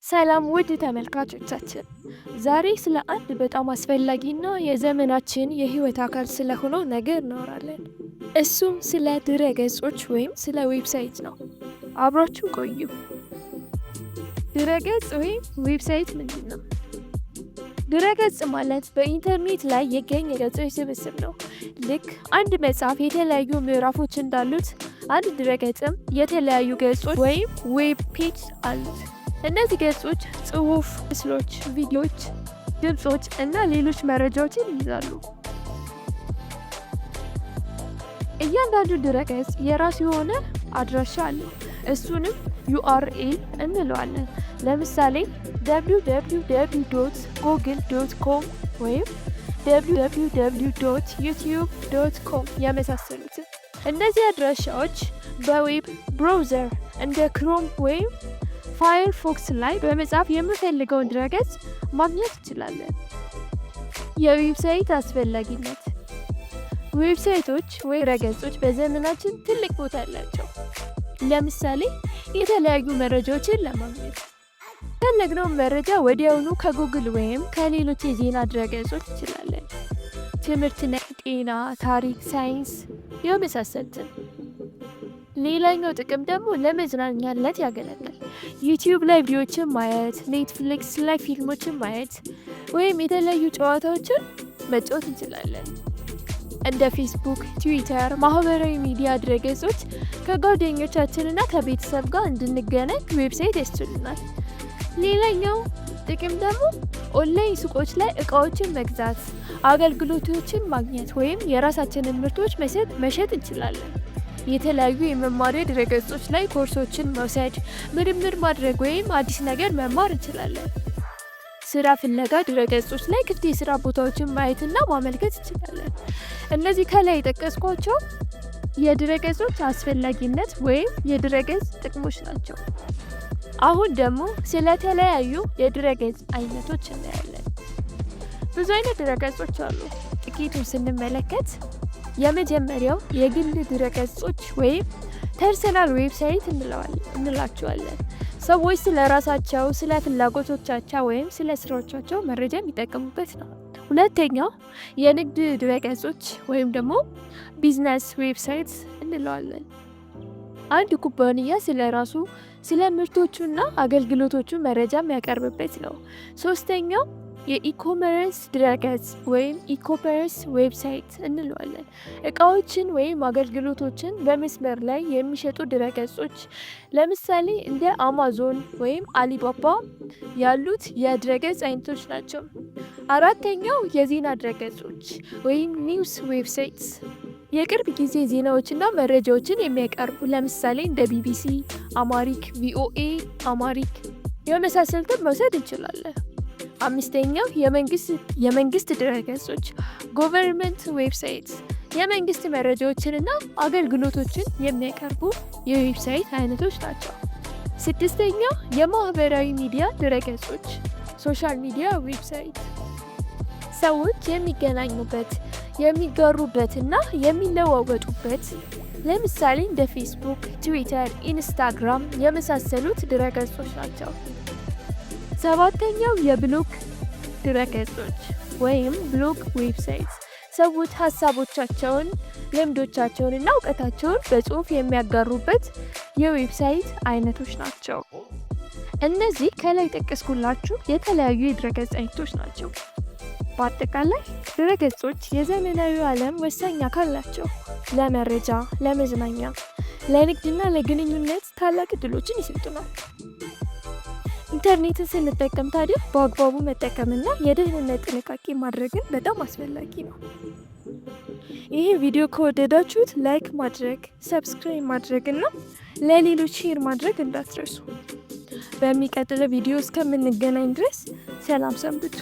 ሰላም ውድ ተመልካቾቻችን፣ ዛሬ ስለ አንድ በጣም አስፈላጊና የዘመናችን የህይወት አካል ስለሆነው ነገር እናወራለን። እሱም ስለ ድረገጾች ወይም ስለ ዌብሳይት ነው። አብራችሁ ቆዩ። ድረገጽ ወይም ዌብሳይት ምንድን ነው? ድረገጽ ማለት በኢንተርኔት ላይ የገኝ ገጾች ስብስብ ነው። ልክ አንድ መጽሐፍ የተለያዩ ምዕራፎች እንዳሉት አንድ ድረገጽም የተለያዩ ገጾች ወይም ዌብ ፔጅ አሉት። እነዚህ ገጾች ጽሑፍ፣ ምስሎች፣ ቪዲዮዎች፣ ድምጾች እና ሌሎች መረጃዎችን ይይዛሉ። እያንዳንዱ ድረገጽ የራሱ የሆነ አድራሻ አለው። እሱንም URL እንለዋለን። ለምሳሌ www.google.com ወይም www.youtube.com የመሳሰሉትን። እነዚህ አድራሻዎች በዌብ ብራውዘር እንደ ክሮም ወይም ፋየርፎክስ ላይ በመጻፍ የምፈልገውን ድረገጽ ማግኘት እንችላለን። የዌብሳይት አስፈላጊነት። ዌብሳይቶች ወይ ድረገጾች በዘመናችን ትልቅ ቦታ አላቸው። ለምሳሌ የተለያዩ መረጃዎችን ለማግኘት ፈለግነውን መረጃ ወዲያውኑ ከጉግል ወይም ከሌሎች የዜና ድረገጾች እንችላለን። ትምህርት፣ ጤና፣ ታሪክ፣ ሳይንስ የመሳሰሉትን። ሌላኛው ጥቅም ደግሞ ለመዝናኛነት ያገለግላል። ዩቲዩብ ላይ ቪዲዮዎችን ማየት፣ ኔትፍሊክስ ላይ ፊልሞችን ማየት ወይም የተለያዩ ጨዋታዎችን መጫወት እንችላለን። እንደ ፌስቡክ፣ ትዊተር፣ ማህበራዊ ሚዲያ ድረገጾች ከጓደኞቻችንና ከቤተሰብ ጋር እንድንገናኝ ዌብሳይት ያስችሉናል። ሌላኛው ጥቅም ደግሞ ኦንላይን ሱቆች ላይ እቃዎችን መግዛት፣ አገልግሎቶችን ማግኘት ወይም የራሳችንን ምርቶች መሸጥ እንችላለን። የተለያዩ የመማሪያ ድረገጾች ላይ ኮርሶችን መውሰድ፣ ምርምር ማድረግ ወይም አዲስ ነገር መማር እንችላለን። ስራ ፍለጋ ድረገጾች ላይ ክፍት የስራ ቦታዎችን ማየትና ማመልከት እንችላለን። እነዚህ ከላይ የጠቀስኳቸው የድረገጾች አስፈላጊነት ወይም የድረገጽ ጥቅሞች ናቸው። አሁን ደግሞ ስለተለያዩ የድረገጽ አይነቶች እናያለን። ብዙ አይነት ድረገጾች አሉ። ጥቂቱን ስንመለከት የመጀመሪያው የግል ድረገጾች ወይም ፐርሰናል ዌብሳይት እንላቸዋለን። ሰዎች ስለ ራሳቸው፣ ስለ ፍላጎቶቻቸው ወይም ስለ ስራዎቻቸው መረጃ የሚጠቀሙበት ነው። ሁለተኛው የንግድ ድረገጾች ወይም ደግሞ ቢዝነስ ዌብሳይት እንለዋለን። አንድ ኩባንያ ስለ ራሱ፣ ስለ ምርቶቹና አገልግሎቶቹ መረጃ የሚያቀርብበት ነው። ሶስተኛው የኢኮመርስ ድረገጽ ወይም ኢኮመርስ ዌብሳይት እንለዋለን። እቃዎችን ወይም አገልግሎቶችን በመስመር ላይ የሚሸጡ ድረገጾች ለምሳሌ እንደ አማዞን ወይም አሊባባ ያሉት የድረገጽ አይነቶች ናቸው። አራተኛው የዜና ድረገጾች ወይም ኒውስ ዌብሳይትስ የቅርብ ጊዜ ዜናዎችና መረጃዎችን የሚያቀርቡ ለምሳሌ እንደ ቢቢሲ አማሪክ፣ ቪኦኤ አማሪክ የመሳሰሉትን መውሰድ እንችላለን። አምስተኛው የመንግስት ድረገጾች ገቨርንመንት ዌብሳይት የመንግስት መረጃዎችንና አገልግሎቶችን የሚያቀርቡ የዌብሳይት አይነቶች ናቸው። ስድስተኛው የማህበራዊ ሚዲያ ድረገጾች ሶሻል ሚዲያ ዌብሳይት ሰዎች የሚገናኙበት፣ የሚጋሩበትና የሚለዋወጡበት ለምሳሌ እንደ ፌስቡክ፣ ትዊተር፣ ኢንስታግራም የመሳሰሉት ድረገጾች ናቸው። ሰባተኛው የብሎግ ድረገጾች ወይም ብሎግ ዌብሳይት ሰዎች ሀሳቦቻቸውን፣ ልምዶቻቸውን እና እውቀታቸውን በጽሁፍ የሚያጋሩበት የዌብሳይት አይነቶች ናቸው። እነዚህ ከላይ ጠቀስኩላችሁ የተለያዩ የድረገጽ አይነቶች ናቸው። በአጠቃላይ ድረገጾች የዘመናዊ ዓለም ወሳኝ አካል ናቸው። ለመረጃ፣ ለመዝናኛ፣ ለንግድና ለግንኙነት ታላቅ እድሎችን ይሰጡናል። ኢንተርኔትን ስንጠቀም ታዲያ በአግባቡ መጠቀምና የደህንነት ጥንቃቄ ማድረግን በጣም አስፈላጊ ነው። ይህ ቪዲዮ ከወደዳችሁት ላይክ ማድረግ፣ ሰብስክራይብ ማድረግና ለሌሎች ሼር ማድረግ እንዳትረሱ። በሚቀጥለው ቪዲዮ እስከምንገናኝ ድረስ ሰላም ሰንብቱ።